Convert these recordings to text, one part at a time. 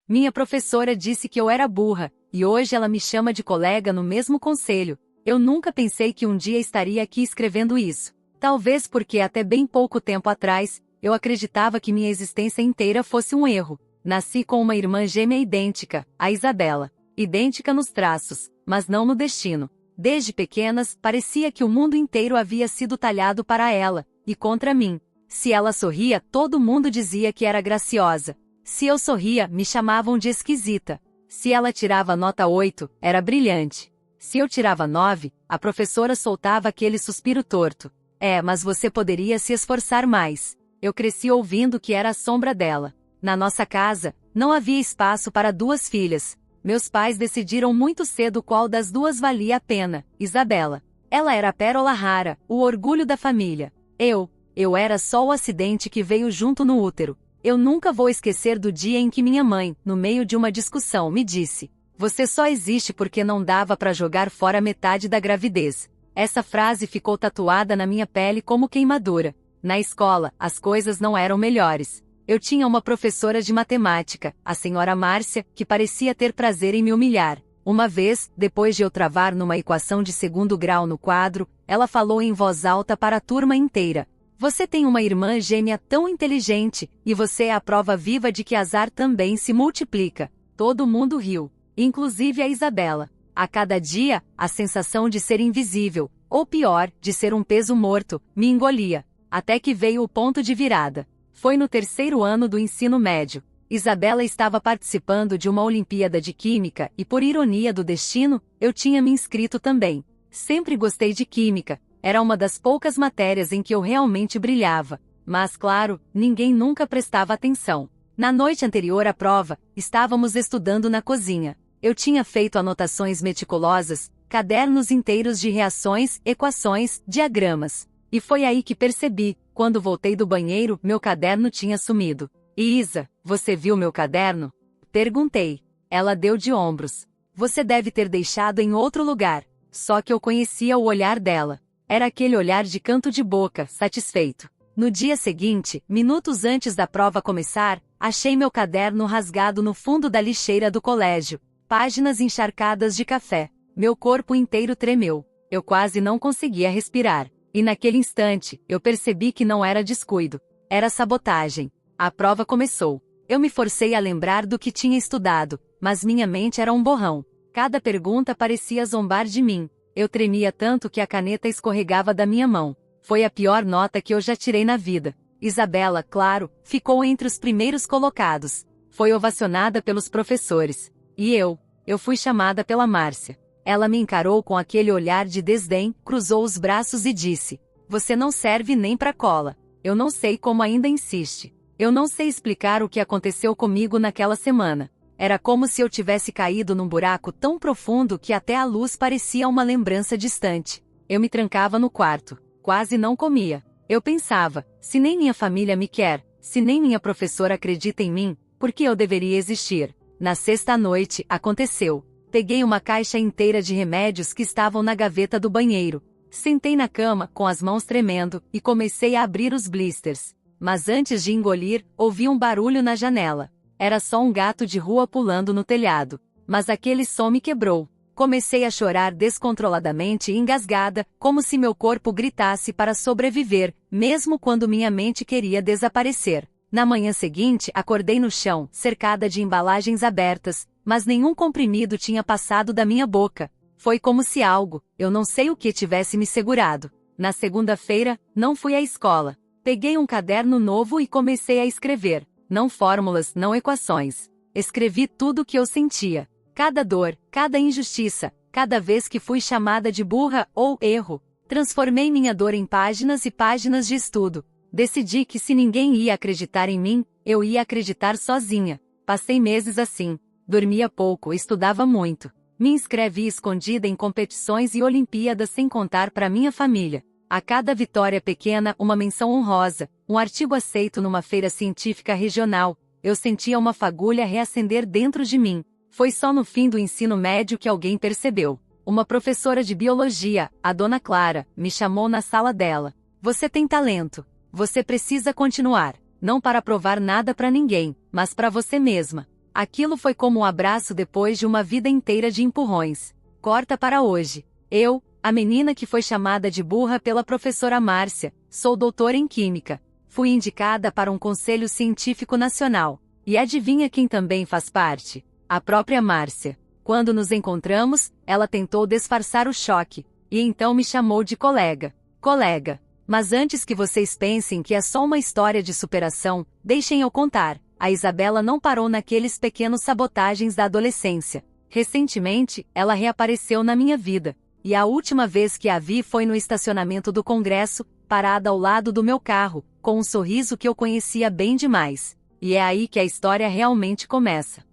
Minha professora disse que eu era burra, e hoje ela me chama de colega no mesmo conselho. Eu nunca pensei que um dia estaria aqui escrevendo isso. Talvez porque até bem pouco tempo atrás, eu acreditava que minha existência inteira fosse um erro. Nasci com uma irmã gêmea idêntica, a Isabela. Idêntica nos traços, mas não no destino. Desde pequenas, parecia que o mundo inteiro havia sido talhado para ela, e contra mim. Se ela sorria, todo mundo dizia que era graciosa. Se eu sorria, me chamavam de esquisita. Se ela tirava nota 8, era brilhante. Se eu tirava 9, a professora soltava aquele suspiro torto. Mas você poderia se esforçar mais. Eu cresci ouvindo que era a sombra dela. Na nossa casa, não havia espaço para 2 filhas. Meus pais decidiram muito cedo qual das 2 valia a pena, Isabela. Ela era a pérola rara, o orgulho da família. Eu era só o acidente que veio junto no útero. Eu nunca vou esquecer do dia em que minha mãe, no meio de uma discussão, me disse: "Você só existe porque não dava para jogar fora metade da gravidez." Essa frase ficou tatuada na minha pele como queimadura. Na escola, as coisas não eram melhores. Eu tinha uma professora de matemática, a senhora Márcia, que parecia ter prazer em me humilhar. Uma vez, depois de eu travar numa equação de 2º grau no quadro, ela falou em voz alta para a turma inteira: "Você tem uma irmã gêmea tão inteligente, e você é a prova viva de que azar também se multiplica." Todo mundo riu, inclusive a Isabela. A cada dia, a sensação de ser invisível, ou pior, de ser um peso morto, me engolia. Até que veio o ponto de virada. Foi no 3º ano do ensino médio. Isabela estava participando de uma Olimpíada de Química e, por ironia do destino, eu tinha me inscrito também. Sempre gostei de Química. Era uma das poucas matérias em que eu realmente brilhava. Mas, claro, ninguém nunca prestava atenção. Na noite anterior à prova, estávamos estudando na cozinha. Eu tinha feito anotações meticulosas, cadernos inteiros de reações, equações, diagramas. E foi aí que percebi, quando voltei do banheiro, meu caderno tinha sumido. "Isa, você viu meu caderno?" Perguntei. Ela deu de ombros. "Você deve ter deixado em outro lugar." Só que eu conhecia o olhar dela. Era aquele olhar de canto de boca, satisfeito. No dia seguinte, minutos antes da prova começar, achei meu caderno rasgado no fundo da lixeira do colégio. Páginas encharcadas de café. Meu corpo inteiro tremeu. Eu quase não conseguia respirar. E naquele instante, eu percebi que não era descuido. Era sabotagem. A prova começou. Eu me forcei a lembrar do que tinha estudado, mas minha mente era um borrão. Cada pergunta parecia zombar de mim. Eu tremia tanto que a caneta escorregava da minha mão. Foi a pior nota que eu já tirei na vida. Isabela, claro, ficou entre os primeiros colocados. Foi ovacionada pelos professores. E eu fui chamada pela Márcia. Ela me encarou com aquele olhar de desdém, cruzou os braços e disse: "Você não serve nem pra cola." Eu não sei como ainda insiste. Eu não sei explicar o que aconteceu comigo naquela semana. Era como se eu tivesse caído num buraco tão profundo que até a luz parecia uma lembrança distante. Eu me trancava no quarto. Quase não comia. Eu pensava: se nem minha família me quer, se nem minha professora acredita em mim, por que eu deveria existir? Na sexta noite, aconteceu. Peguei uma caixa inteira de remédios que estavam na gaveta do banheiro. Sentei na cama, com as mãos tremendo, e comecei a abrir os blisters. Mas antes de engolir, ouvi um barulho na janela. Era só um gato de rua pulando no telhado. Mas aquele som me quebrou. Comecei a chorar descontroladamente e engasgada, como se meu corpo gritasse para sobreviver, mesmo quando minha mente queria desaparecer. Na manhã seguinte, acordei no chão, cercada de embalagens abertas, mas nenhum comprimido tinha passado da minha boca. Foi como se algo, eu não sei o que, tivesse me segurado. Na segunda-feira, não fui à escola. Peguei um caderno novo e comecei a escrever. Não fórmulas, não equações. Escrevi tudo o que eu sentia. Cada dor, cada injustiça, cada vez que fui chamada de burra ou erro. Transformei minha dor em páginas e páginas de estudo. Decidi que se ninguém ia acreditar em mim, eu ia acreditar sozinha. Passei meses assim. Dormia pouco, estudava muito. Me inscrevi escondida em competições e Olimpíadas sem contar para minha família. A cada vitória pequena, uma menção honrosa, um artigo aceito numa feira científica regional. Eu sentia uma fagulha reacender dentro de mim. Foi só no fim do ensino médio que alguém percebeu. Uma professora de biologia, a Dona Clara, me chamou na sala dela. "Você tem talento. Você precisa continuar. Não para provar nada para ninguém, mas para você mesma." Aquilo foi como um abraço depois de uma vida inteira de empurrões. Corta para hoje. Eu, a menina que foi chamada de burra pela professora Márcia, sou doutora em Química. Fui indicada para um conselho científico nacional. E adivinha quem também faz parte? A própria Márcia. Quando nos encontramos, ela tentou disfarçar o choque, e então me chamou de colega. Colega. Mas antes que vocês pensem que é só uma história de superação, deixem eu contar. A Isabela não parou naqueles pequenos sabotagens da adolescência. Recentemente, ela reapareceu na minha vida. E a última vez que a vi foi no estacionamento do Congresso, parada ao lado do meu carro, com um sorriso que eu conhecia bem demais. E é aí que a história realmente começa.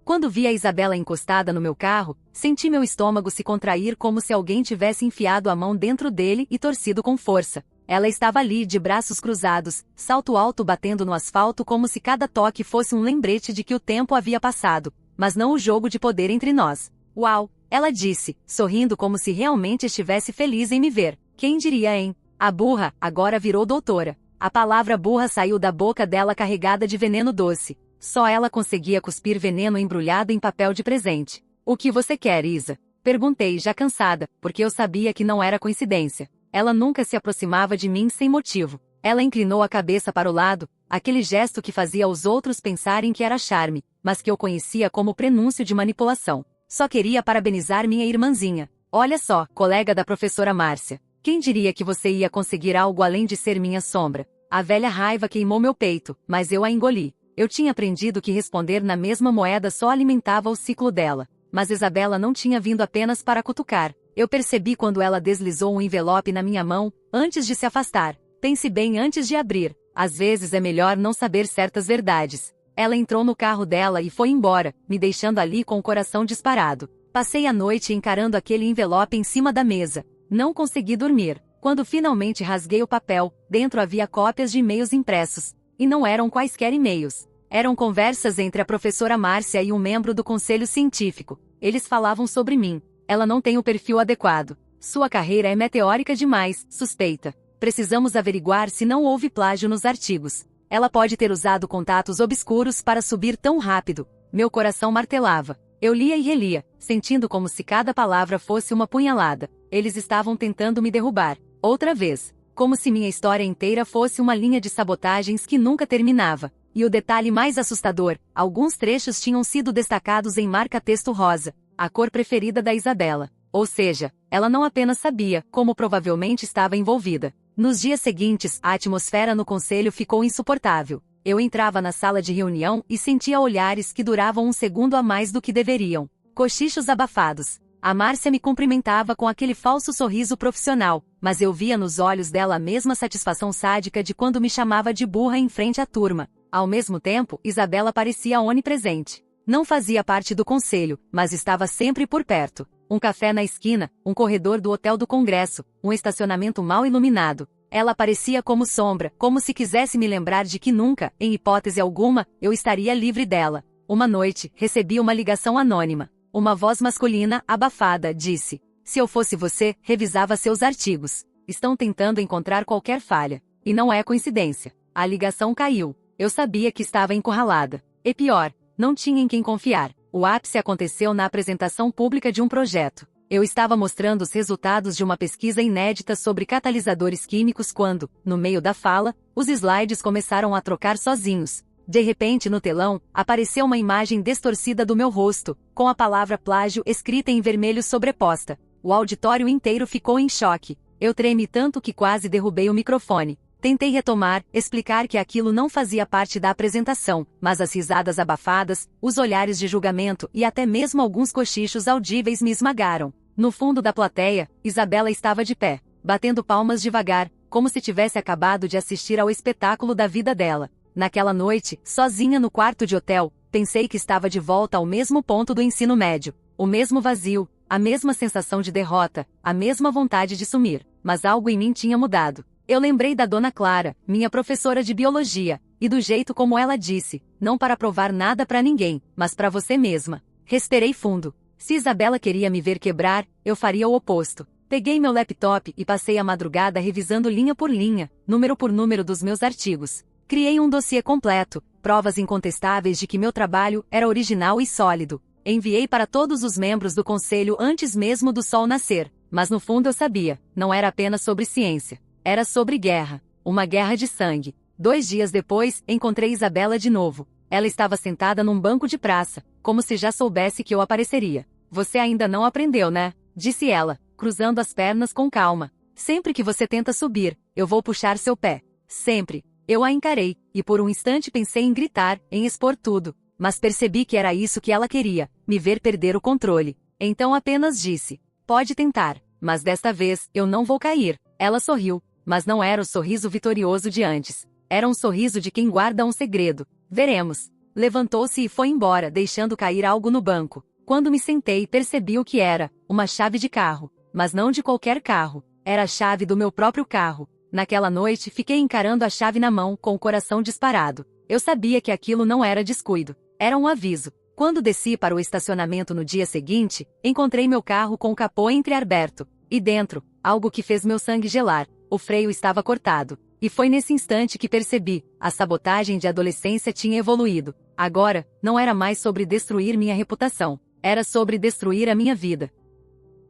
Quando vi a Isabela encostada no meu carro, senti meu estômago se contrair como se alguém tivesse enfiado a mão dentro dele e torcido com força. Ela estava ali de braços cruzados, salto alto batendo no asfalto como se cada toque fosse um lembrete de que o tempo havia passado, mas não o jogo de poder entre nós. Uau! Ela disse, sorrindo como se realmente estivesse feliz em me ver. Quem diria, hein? A burra agora virou doutora. A palavra burra saiu da boca dela carregada de veneno doce. Só ela conseguia cuspir veneno embrulhado em papel de presente. O que você quer, Isa? Perguntei, já cansada, porque eu sabia que não era coincidência. Ela nunca se aproximava de mim sem motivo. Ela inclinou a cabeça para o lado, aquele gesto que fazia os outros pensarem que era charme, mas que eu conhecia como prenúncio de manipulação. Só queria parabenizar minha irmãzinha. Olha só, colega da professora Márcia. Quem diria que você ia conseguir algo além de ser minha sombra? A velha raiva queimou meu peito, mas eu a engoli. Eu tinha aprendido que responder na mesma moeda só alimentava o ciclo dela. Mas Isabela não tinha vindo apenas para cutucar. Eu percebi quando ela deslizou um envelope na minha mão, antes de se afastar. Pense bem antes de abrir. Às vezes é melhor não saber certas verdades. Ela entrou no carro dela e foi embora, me deixando ali com o coração disparado. Passei a noite encarando aquele envelope em cima da mesa. Não consegui dormir. Quando finalmente rasguei o papel, dentro havia cópias de e-mails impressos. E não eram quaisquer e-mails. Eram conversas entre a professora Márcia e um membro do conselho científico. Eles falavam sobre mim. Ela não tem o perfil adequado. Sua carreira é meteórica demais, suspeita. Precisamos averiguar se não houve plágio nos artigos. Ela pode ter usado contatos obscuros para subir tão rápido. Meu coração martelava. Eu lia e relia, sentindo como se cada palavra fosse uma punhalada. Eles estavam tentando me derrubar. Outra vez. Como se minha história inteira fosse uma linha de sabotagens que nunca terminava. E o detalhe mais assustador, alguns trechos tinham sido destacados em marca-texto rosa, a cor preferida da Isabela. Ou seja, ela não apenas sabia, como provavelmente estava envolvida. Nos dias seguintes, a atmosfera no conselho ficou insuportável. Eu entrava na sala de reunião e sentia olhares que duravam um segundo a mais do que deveriam. Cochichos abafados. A Márcia me cumprimentava com aquele falso sorriso profissional, mas eu via nos olhos dela a mesma satisfação sádica de quando me chamava de burra em frente à turma. Ao mesmo tempo, Isabela parecia onipresente. Não fazia parte do conselho, mas estava sempre por perto. Um café na esquina, um corredor do Hotel do Congresso, um estacionamento mal iluminado. Ela aparecia como sombra, como se quisesse me lembrar de que nunca, em hipótese alguma, eu estaria livre dela. Uma noite, recebi uma ligação anônima. Uma voz masculina, abafada, disse: "Se eu fosse você, revisava seus artigos. Estão tentando encontrar qualquer falha. E não é coincidência." A ligação caiu. Eu sabia que estava encurralada. E pior, não tinha em quem confiar. O ápice aconteceu na apresentação pública de um projeto. Eu estava mostrando os resultados de uma pesquisa inédita sobre catalisadores químicos quando, no meio da fala, os slides começaram a trocar sozinhos. De repente no telão, apareceu uma imagem distorcida do meu rosto, com a palavra plágio escrita em vermelho sobreposta. O auditório inteiro ficou em choque. Eu tremi tanto que quase derrubei o microfone. Tentei retomar, explicar que aquilo não fazia parte da apresentação, mas as risadas abafadas, os olhares de julgamento e até mesmo alguns cochichos audíveis me esmagaram. No fundo da plateia, Isabela estava de pé, batendo palmas devagar, como se tivesse acabado de assistir ao espetáculo da vida dela. Naquela noite, sozinha no quarto de hotel, pensei que estava de volta ao mesmo ponto do ensino médio. O mesmo vazio, a mesma sensação de derrota, a mesma vontade de sumir. Mas algo em mim tinha mudado. Eu lembrei da Dona Clara, minha professora de biologia, e do jeito como ela disse, não para provar nada para ninguém, mas para você mesma. Respirei fundo. Se Isabela queria me ver quebrar, eu faria o oposto. Peguei meu laptop e passei a madrugada revisando linha por linha, número por número dos meus artigos. Criei um dossiê completo, provas incontestáveis de que meu trabalho era original e sólido. Enviei para todos os membros do conselho antes mesmo do sol nascer, mas no fundo eu sabia, não era apenas sobre ciência. Era sobre guerra. Uma guerra de sangue. 2 dias depois, encontrei Isabela de novo. Ela estava sentada num banco de praça, como se já soubesse que eu apareceria. Você ainda não aprendeu, né? Disse ela, cruzando as pernas com calma. Sempre que você tenta subir, eu vou puxar seu pé. Sempre. Eu a encarei, e por um instante pensei em gritar, em expor tudo. Mas percebi que era isso que ela queria, me ver perder o controle. Então apenas disse: pode tentar, mas desta vez eu não vou cair. Ela sorriu, mas não era o sorriso vitorioso de antes. Era um sorriso de quem guarda um segredo. Veremos. Levantou-se e foi embora, deixando cair algo no banco. Quando me sentei, percebi o que era: uma chave de carro. Mas não de qualquer carro. Era a chave do meu próprio carro. Naquela noite, fiquei encarando a chave na mão, com o coração disparado. Eu sabia que aquilo não era descuido. Era um aviso. Quando desci para o estacionamento no dia seguinte, encontrei meu carro com o capô entreaberto. E dentro, algo que fez meu sangue gelar. O freio estava cortado. E foi nesse instante que percebi, a sabotagem de adolescência tinha evoluído. Agora, não era mais sobre destruir minha reputação. Era sobre destruir a minha vida.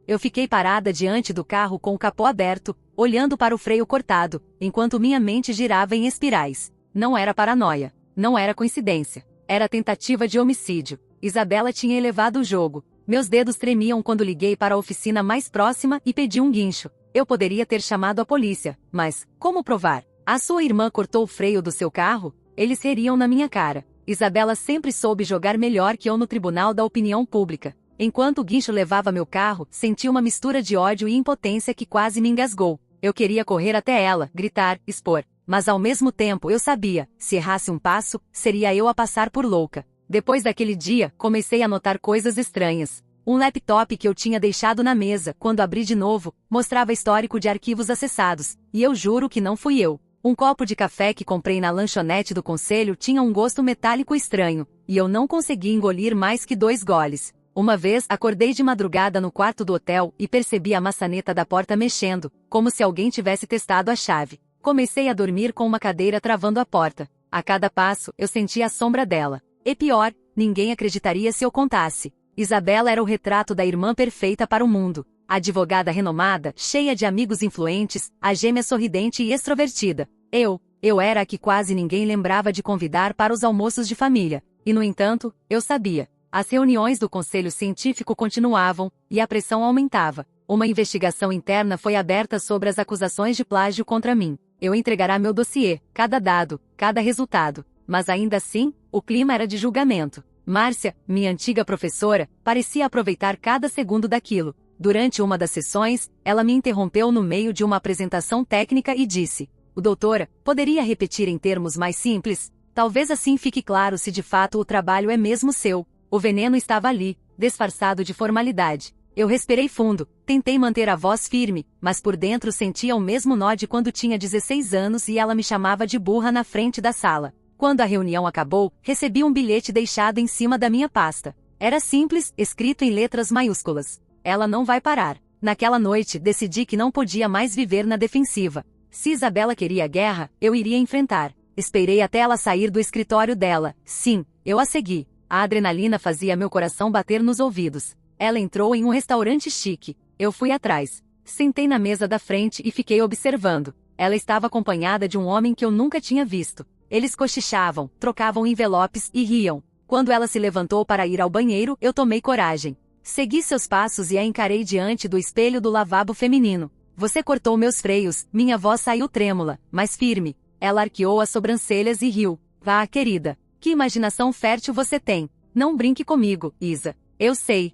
Eu fiquei parada diante do carro com o capô aberto, olhando para o freio cortado, enquanto minha mente girava em espirais. Não era paranoia. Não era coincidência. Era tentativa de homicídio. Isabela tinha elevado o jogo. Meus dedos tremiam quando liguei para a oficina mais próxima e pedi um guincho. Eu poderia ter chamado a polícia, mas como provar? A sua irmã cortou o freio do seu carro? Eles riam na minha cara. Isabela sempre soube jogar melhor que eu no tribunal da opinião pública. Enquanto o guincho levava meu carro, senti uma mistura de ódio e impotência que quase me engasgou. Eu queria correr até ela, gritar, expor. Mas ao mesmo tempo eu sabia, se errasse um passo, seria eu a passar por louca. Depois daquele dia, comecei a notar coisas estranhas. Um laptop que eu tinha deixado na mesa, quando abri de novo, mostrava histórico de arquivos acessados, e eu juro que não fui eu. Um copo de café que comprei na lanchonete do conselho tinha um gosto metálico estranho, e eu não consegui engolir mais que 2 goles. Uma vez, acordei de madrugada no quarto do hotel e percebi a maçaneta da porta mexendo, como se alguém tivesse testado a chave. Comecei a dormir com uma cadeira travando a porta. A cada passo, eu sentia a sombra dela. E pior, ninguém acreditaria se eu contasse. Isabela era o retrato da irmã perfeita para o mundo. A advogada renomada, cheia de amigos influentes, a gêmea sorridente e extrovertida. Eu era a que quase ninguém lembrava de convidar para os almoços de família. E no entanto, eu sabia. As reuniões do conselho científico continuavam, e a pressão aumentava. Uma investigação interna foi aberta sobre as acusações de plágio contra mim. Eu entregará meu dossiê, cada dado, cada resultado. Mas ainda assim, o clima era de julgamento. Márcia, minha antiga professora, parecia aproveitar cada segundo daquilo. Durante uma das sessões, ela me interrompeu no meio de uma apresentação técnica e disse: doutora, poderia repetir em termos mais simples? Talvez assim fique claro se de fato o trabalho é mesmo seu. O veneno estava ali, disfarçado de formalidade. Eu respirei fundo, tentei manter a voz firme, mas por dentro sentia o mesmo nó de quando tinha 16 anos e ela me chamava de burra na frente da sala. Quando a reunião acabou, recebi um bilhete deixado em cima da minha pasta. Era simples, escrito em letras maiúsculas. Ela não vai parar. Naquela noite, decidi que não podia mais viver na defensiva. Se Isabela queria guerra, eu iria enfrentar. Esperei até ela sair do escritório dela. Sim, eu a segui. A adrenalina fazia meu coração bater nos ouvidos. Ela entrou em um restaurante chique. Eu fui atrás. Sentei na mesa da frente e fiquei observando. Ela estava acompanhada de um homem que eu nunca tinha visto. Eles cochichavam, trocavam envelopes e riam. Quando ela se levantou para ir ao banheiro, eu tomei coragem. Segui seus passos e a encarei diante do espelho do lavabo feminino. Você cortou meus freios, minha voz saiu trêmula, mas firme. Ela arqueou as sobrancelhas e riu. Vá, querida. Que imaginação fértil você tem. Não brinque comigo, Isa. Eu sei.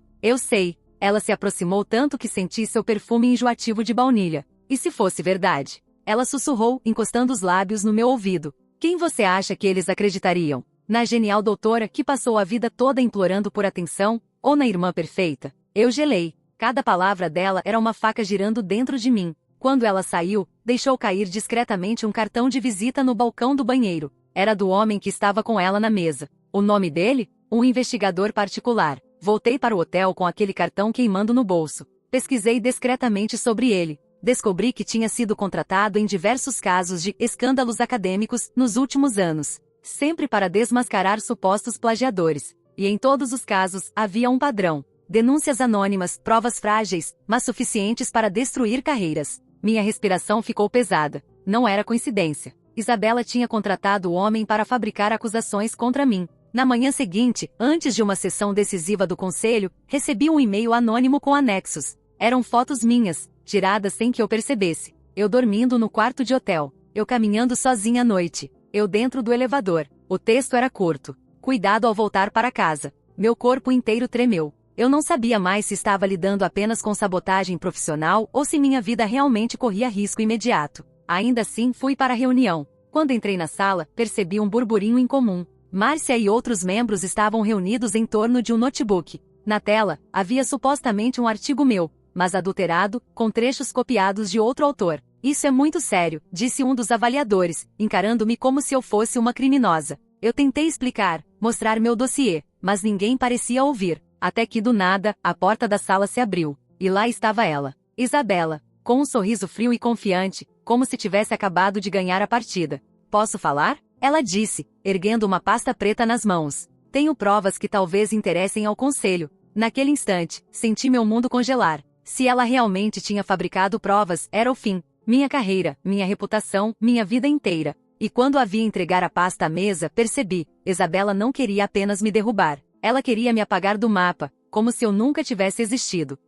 Ela se aproximou tanto que senti seu perfume enjoativo de baunilha. E se fosse verdade? Ela sussurrou, encostando os lábios no meu ouvido. Quem você acha que eles acreditariam? Na genial doutora que passou a vida toda implorando por atenção, ou na irmã perfeita? Eu gelei. Cada palavra dela era uma faca girando dentro de mim. Quando ela saiu, deixou cair discretamente um cartão de visita no balcão do banheiro. Era do homem que estava com ela na mesa. O nome dele? Um investigador particular. Voltei para o hotel com aquele cartão queimando no bolso. Pesquisei discretamente sobre ele. Descobri que tinha sido contratado em diversos casos de escândalos acadêmicos nos últimos anos. sempre para desmascarar supostos plagiadores. E em todos os casos, havia um padrão. Denúncias anônimas, provas frágeis, mas suficientes para destruir carreiras. Minha respiração ficou pesada. Não era coincidência. Isabela tinha contratado o homem para fabricar acusações contra mim. Na manhã seguinte, antes de uma sessão decisiva do conselho, recebi um e-mail anônimo com anexos. Eram fotos minhas, tiradas sem que eu percebesse. Eu dormindo no quarto de hotel. Eu caminhando sozinha à noite. Eu dentro do elevador. O texto era curto. Cuidado ao voltar para casa. Meu corpo inteiro tremeu. Eu não sabia mais se estava lidando apenas com sabotagem profissional ou se minha vida realmente corria risco imediato. Ainda assim, fui para a reunião. Quando entrei na sala, percebi um burburinho incomum. Márcia e outros membros estavam reunidos em torno de um notebook. Na tela, havia supostamente um artigo meu, mas adulterado, com trechos copiados de outro autor. Isso é muito sério, disse um dos avaliadores, encarando-me como se eu fosse uma criminosa. Eu tentei explicar, mostrar meu dossiê, mas ninguém parecia ouvir. Até que do nada, a porta da sala se abriu. E lá estava ela, Isabela, com um sorriso frio e confiante, como se tivesse acabado de ganhar a partida. Posso falar? Ela disse, erguendo uma pasta preta nas mãos. Tenho provas que talvez interessem ao conselho. Naquele instante, senti meu mundo congelar. Se ela realmente tinha fabricado provas, era o fim. Minha carreira, minha reputação, minha vida inteira. E quando a vi entregar a pasta à mesa, percebi, Isabela não queria apenas me derrubar. Ela queria me apagar do mapa, como se eu nunca tivesse existido.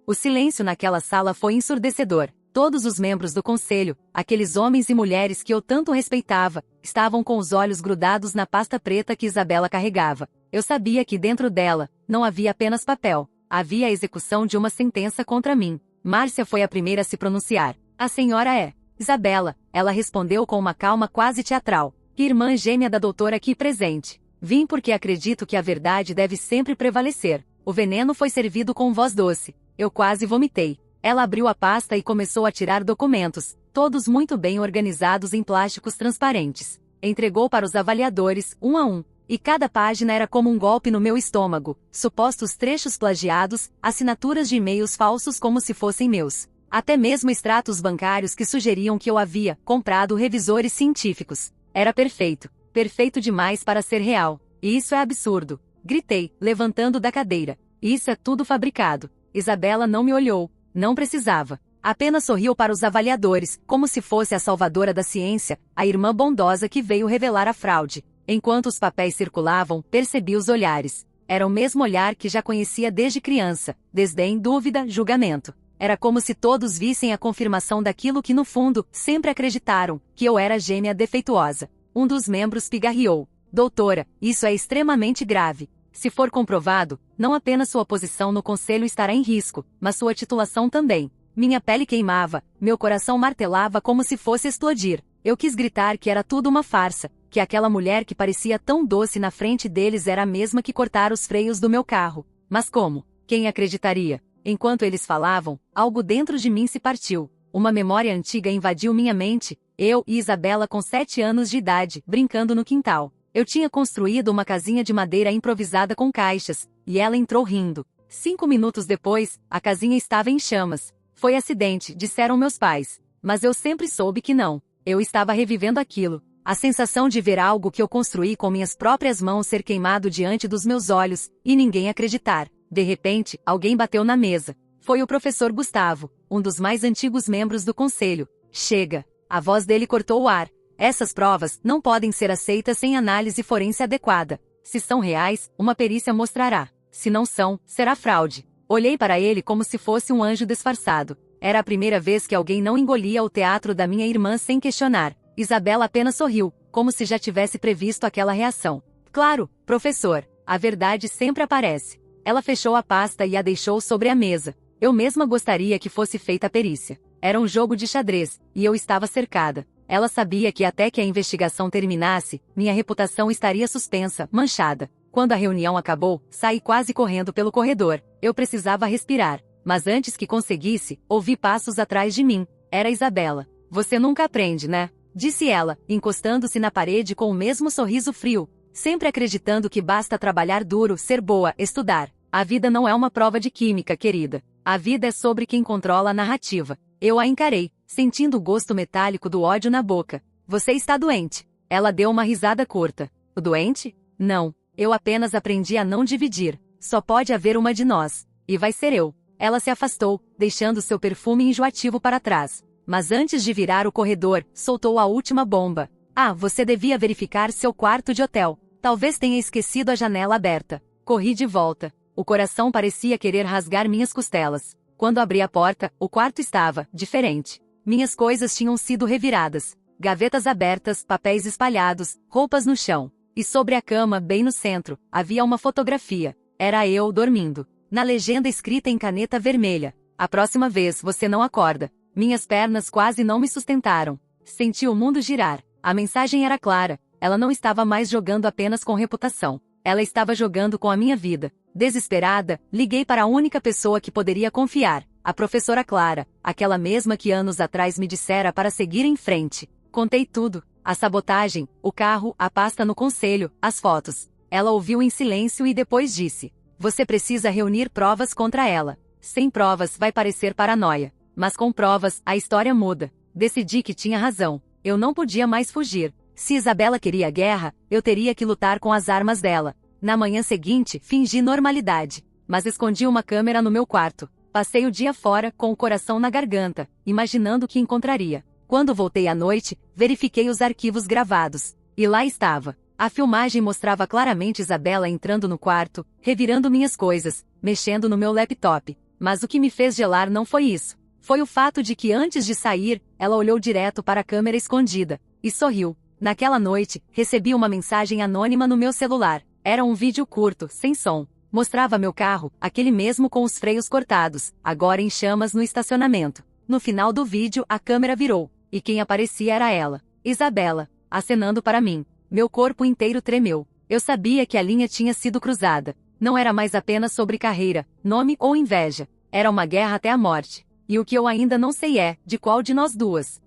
O silêncio naquela sala foi ensurdecedor. Todos os membros do conselho, aqueles homens e mulheres que eu tanto respeitava, estavam com os olhos grudados na pasta preta que Isabela carregava. Eu sabia que dentro dela, não havia apenas papel. Havia a execução de uma sentença contra mim. Márcia foi a primeira a se pronunciar. A senhora é Isabela, ela respondeu com uma calma quase teatral. Irmã gêmea da doutora aqui presente. Vim porque acredito que a verdade deve sempre prevalecer. O veneno foi servido com voz doce. Eu quase vomitei. Ela abriu a pasta e começou a tirar documentos, todos muito bem organizados em plásticos transparentes. Entregou para os avaliadores, um a um. E cada página era como um golpe no meu estômago, supostos trechos plagiados, assinaturas de e-mails falsos como se fossem meus. Até mesmo extratos bancários que sugeriam que eu havia comprado revisores científicos. Era perfeito. Perfeito demais para ser real. E isso é absurdo. Gritei, levantando da cadeira. Isso é tudo fabricado. Isabela não me olhou. Não precisava. Apenas sorriu para os avaliadores, como se fosse a salvadora da ciência, a irmã bondosa que veio revelar a fraude. Enquanto os papéis circulavam, percebi os olhares. Era o mesmo olhar que já conhecia desde criança. Desdém, dúvida, julgamento. Era como se todos vissem a confirmação daquilo que no fundo, sempre acreditaram, que eu era gêmea defeituosa. Um dos membros pigarreou. Doutora, isso é extremamente grave. Se for comprovado, não apenas sua posição no conselho estará em risco, mas sua titulação também. Minha pele queimava, meu coração martelava como se fosse explodir. Eu quis gritar que era tudo uma farsa, que aquela mulher que parecia tão doce na frente deles era a mesma que cortara os freios do meu carro. Mas como? Quem acreditaria? Enquanto eles falavam, algo dentro de mim se partiu. Uma memória antiga invadiu minha mente. Eu e Isabela com 7 anos de idade, brincando no quintal. Eu tinha construído uma casinha de madeira improvisada com caixas, e ela entrou rindo. 5 minutos depois, a casinha estava em chamas. Foi acidente, disseram meus pais. Mas eu sempre soube que não. Eu estava revivendo aquilo. A sensação de ver algo que eu construí com minhas próprias mãos ser queimado diante dos meus olhos, e ninguém acreditar. De repente, alguém bateu na mesa. Foi o professor Gustavo, um dos mais antigos membros do conselho. Chega. A voz dele cortou o ar. Essas provas não podem ser aceitas sem análise forense adequada. Se são reais, uma perícia mostrará. Se não são, será fraude. Olhei para ele como se fosse um anjo disfarçado. Era a primeira vez que alguém não engolia o teatro da minha irmã sem questionar. Isabela apenas sorriu, como se já tivesse previsto aquela reação. Claro, professor, a verdade sempre aparece. Ela fechou a pasta e a deixou sobre a mesa. Eu mesma gostaria que fosse feita a perícia. Era um jogo de xadrez, e eu estava cercada. Ela sabia que até que a investigação terminasse, minha reputação estaria suspensa, manchada. Quando a reunião acabou, saí quase correndo pelo corredor. Eu precisava respirar. Mas antes que conseguisse, ouvi passos atrás de mim. Era Isabela. Você nunca aprende, né? Disse ela, encostando-se na parede com o mesmo sorriso frio. Sempre acreditando que basta trabalhar duro, ser boa, estudar. A vida não é uma prova de química, querida. A vida é sobre quem controla a narrativa. Eu a encarei, sentindo o gosto metálico do ódio na boca. Você está doente. Ela deu uma risada curta. O doente? Não. Eu apenas aprendi a não dividir. Só pode haver uma de nós. E vai ser eu. Ela se afastou, deixando seu perfume enjoativo para trás. Mas antes de virar o corredor, soltou a última bomba. Ah, você devia verificar seu quarto de hotel. Talvez tenha esquecido a janela aberta. Corri de volta. O coração parecia querer rasgar minhas costelas. Quando abri a porta, o quarto estava diferente. Minhas coisas tinham sido reviradas. Gavetas abertas, papéis espalhados, roupas no chão. E sobre a cama, bem no centro, havia uma fotografia. Era eu dormindo. Na legenda escrita em caneta vermelha: a próxima vez você não acorda. Minhas pernas quase não me sustentaram. Senti o mundo girar. A mensagem era clara. Ela não estava mais jogando apenas com reputação. Ela estava jogando com a minha vida. Desesperada, liguei para a única pessoa que poderia confiar, a professora Clara, aquela mesma que anos atrás me dissera para seguir em frente. Contei tudo: a sabotagem, o carro, a pasta no conselho, as fotos. Ela ouviu em silêncio e depois disse: você precisa reunir provas contra ela. Sem provas vai parecer paranoia. Mas com provas, a história muda. Decidi que tinha razão. Eu não podia mais fugir. Se Isabela queria guerra, eu teria que lutar com as armas dela. Na manhã seguinte, fingi normalidade. Mas escondi uma câmera no meu quarto. Passei o dia fora, com o coração na garganta, imaginando o que encontraria. Quando voltei à noite, verifiquei os arquivos gravados. E lá estava. A filmagem mostrava claramente Isabela entrando no quarto, revirando minhas coisas, mexendo no meu laptop. Mas o que me fez gelar não foi isso. Foi o fato de que antes de sair, ela olhou direto para a câmera escondida. E sorriu. Naquela noite, recebi uma mensagem anônima no meu celular. Era um vídeo curto, sem som. Mostrava meu carro, aquele mesmo com os freios cortados, agora em chamas no estacionamento. No final do vídeo, a câmera virou. E quem aparecia era ela, Isabela, acenando para mim. Meu corpo inteiro tremeu. Eu sabia que a linha tinha sido cruzada. Não era mais apenas sobre carreira, nome ou inveja. Era uma guerra até a morte. E o que eu ainda não sei é, de qual de nós duas.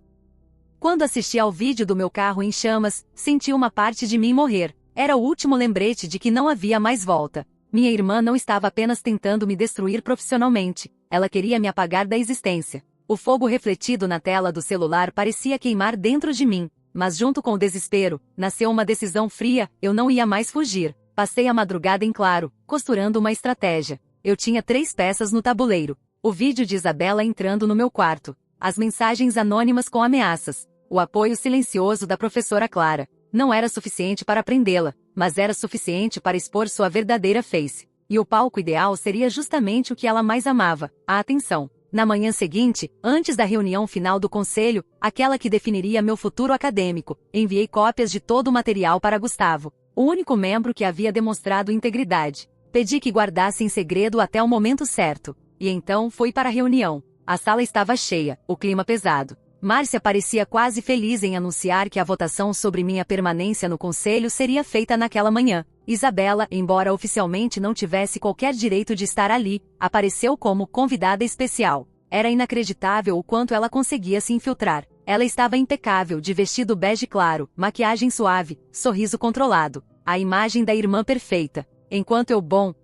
Quando assisti ao vídeo do meu carro em chamas, senti uma parte de mim morrer. Era o último lembrete de que não havia mais volta. Minha irmã não estava apenas tentando me destruir profissionalmente. Ela queria me apagar da existência. O fogo refletido na tela do celular parecia queimar dentro de mim. Mas junto com o desespero, nasceu uma decisão fria: eu não ia mais fugir. Passei a madrugada em claro, costurando uma estratégia. Eu tinha 3 peças no tabuleiro. O vídeo de Isabela entrando no meu quarto. As mensagens anônimas com ameaças. O apoio silencioso da professora Clara. Não era suficiente para prendê-la, mas era suficiente para expor sua verdadeira face. E o palco ideal seria justamente o que ela mais amava: a atenção. Na manhã seguinte, antes da reunião final do conselho, aquela que definiria meu futuro acadêmico, enviei cópias de todo o material para Gustavo, o único membro que havia demonstrado integridade. Pedi que guardasse em segredo até o momento certo. E então fui para a reunião. A sala estava cheia, o clima pesado. Márcia parecia quase feliz em anunciar que a votação sobre minha permanência no conselho seria feita naquela manhã. Isabela, embora oficialmente não tivesse qualquer direito de estar ali, apareceu como convidada especial. Era inacreditável o quanto ela conseguia se infiltrar. Ela estava impecável, de vestido bege claro, maquiagem suave, sorriso controlado. A imagem da irmã perfeita. Enquanto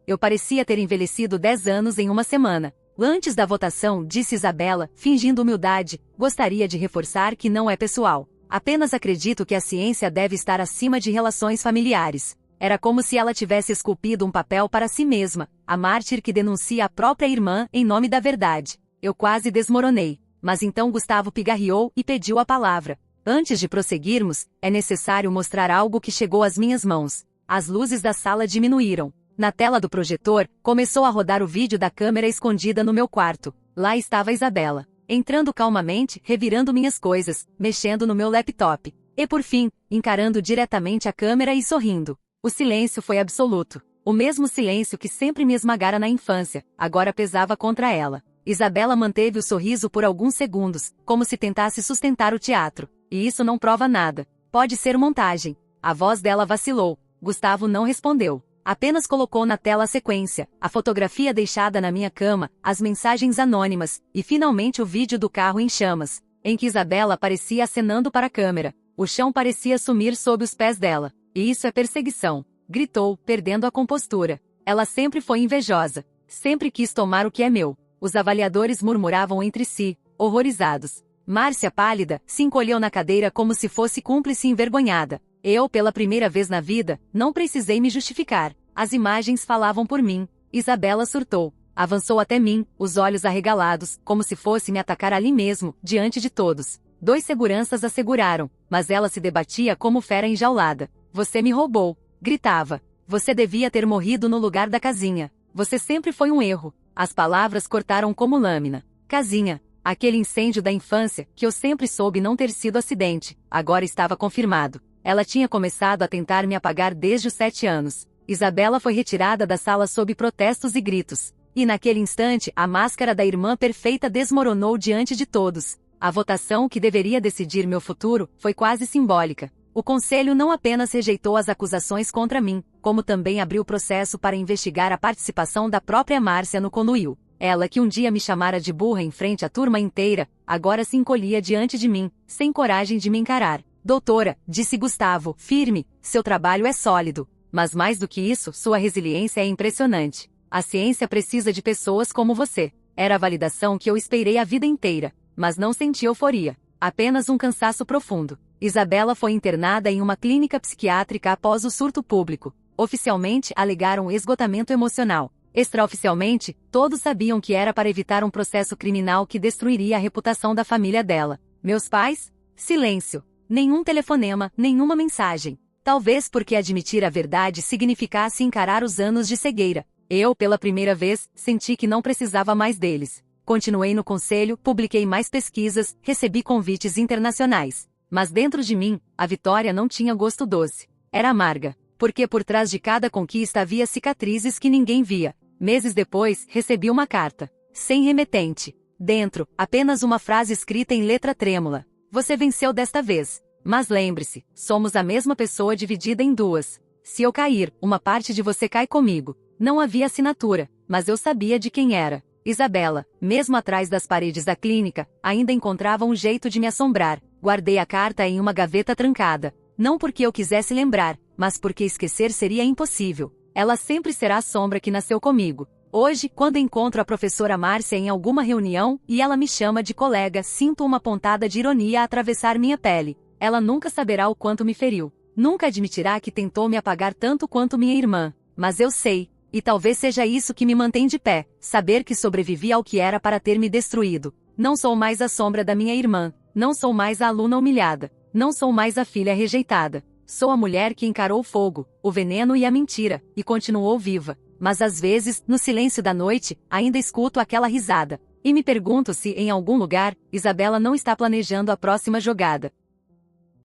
eu parecia ter envelhecido 10 anos em uma semana. Antes da votação, disse Isabela, fingindo humildade, gostaria de reforçar que não é pessoal. Apenas acredito que a ciência deve estar acima de relações familiares. Era como se ela tivesse esculpido um papel para si mesma, a mártir que denuncia a própria irmã em nome da verdade. Eu quase desmoronei. Mas então Gustavo pigarreou e pediu a palavra. Antes de prosseguirmos, é necessário mostrar algo que chegou às minhas mãos. As luzes da sala diminuíram. Na tela do projetor, começou a rodar o vídeo da câmera escondida no meu quarto. Lá estava Isabela, entrando calmamente, revirando minhas coisas, mexendo no meu laptop. E por fim, encarando diretamente a câmera e sorrindo. O silêncio foi absoluto. O mesmo silêncio que sempre me esmagara na infância, agora pesava contra ela. Isabela manteve o sorriso por alguns segundos, como se tentasse sustentar o teatro. E isso não prova nada. Pode ser montagem. A voz dela vacilou. Gustavo não respondeu. Apenas colocou na tela a sequência, a fotografia deixada na minha cama, as mensagens anônimas, e finalmente o vídeo do carro em chamas, em que Isabela aparecia acenando para a câmera. O chão parecia sumir sob os pés dela. E isso é perseguição, gritou, perdendo a compostura. Ela sempre foi invejosa. Sempre quis tomar o que é meu. Os avaliadores murmuravam entre si, horrorizados. Márcia, pálida, se encolheu na cadeira como se fosse cúmplice envergonhada. Eu, pela primeira vez na vida, não precisei me justificar. As imagens falavam por mim. Isabela surtou. Avançou até mim, os olhos arregalados, como se fosse me atacar ali mesmo, diante de todos. 2 seguranças a seguraram, mas ela se debatia como fera enjaulada. Você me roubou, gritava. Você devia ter morrido no lugar da casinha. Você sempre foi um erro. As palavras cortaram como lâmina. Casinha. Aquele incêndio da infância, que eu sempre soube não ter sido acidente, agora estava confirmado. Ela tinha começado a tentar me apagar desde os 7 anos. Isabela foi retirada da sala sob protestos e gritos. E naquele instante, a máscara da irmã perfeita desmoronou diante de todos. A votação que deveria decidir meu futuro foi quase simbólica. O conselho não apenas rejeitou as acusações contra mim, como também abriu processo para investigar a participação da própria Márcia no conluio. Ela que um dia me chamara de burra em frente à turma inteira, agora se encolhia diante de mim, sem coragem de me encarar. Doutora, disse Gustavo, firme, seu trabalho é sólido. Mas mais do que isso, sua resiliência é impressionante. A ciência precisa de pessoas como você. Era a validação que eu esperei a vida inteira, mas não senti euforia. Apenas um cansaço profundo. Isabela foi internada em uma clínica psiquiátrica após o surto público. Oficialmente, alegaram esgotamento emocional. Extraoficialmente, todos sabiam que era para evitar um processo criminal que destruiria a reputação da família dela. Meus pais? Silêncio. Nenhum telefonema, nenhuma mensagem. Talvez porque admitir a verdade significasse encarar os anos de cegueira. Eu, pela primeira vez, senti que não precisava mais deles. Continuei no conselho, publiquei mais pesquisas, recebi convites internacionais. Mas dentro de mim, a vitória não tinha gosto doce. Era amarga. Porque por trás de cada conquista havia cicatrizes que ninguém via. Meses depois, recebi uma carta. Sem remetente. Dentro, apenas uma frase escrita em letra trêmula. Você venceu desta vez. Mas lembre-se, somos a mesma pessoa dividida em 2. Se eu cair, uma parte de você cai comigo. Não havia assinatura, mas eu sabia de quem era. Isabela, mesmo atrás das paredes da clínica, ainda encontrava um jeito de me assombrar. Guardei a carta em uma gaveta trancada. Não porque eu quisesse lembrar, mas porque esquecer seria impossível. Ela sempre será a sombra que nasceu comigo. Hoje, quando encontro a professora Márcia em alguma reunião, e ela me chama de colega, sinto uma pontada de ironia atravessar minha pele. Ela nunca saberá o quanto me feriu. Nunca admitirá que tentou me apagar tanto quanto minha irmã. Mas eu sei. E talvez seja isso que me mantém de pé. Saber que sobrevivi ao que era para ter me destruído. Não sou mais a sombra da minha irmã. Não sou mais a aluna humilhada. Não sou mais a filha rejeitada. Sou a mulher que encarou o fogo, o veneno e a mentira, e continuou viva. Mas às vezes, no silêncio da noite, ainda escuto aquela risada. E me pergunto se, em algum lugar, Isabela não está planejando a próxima jogada.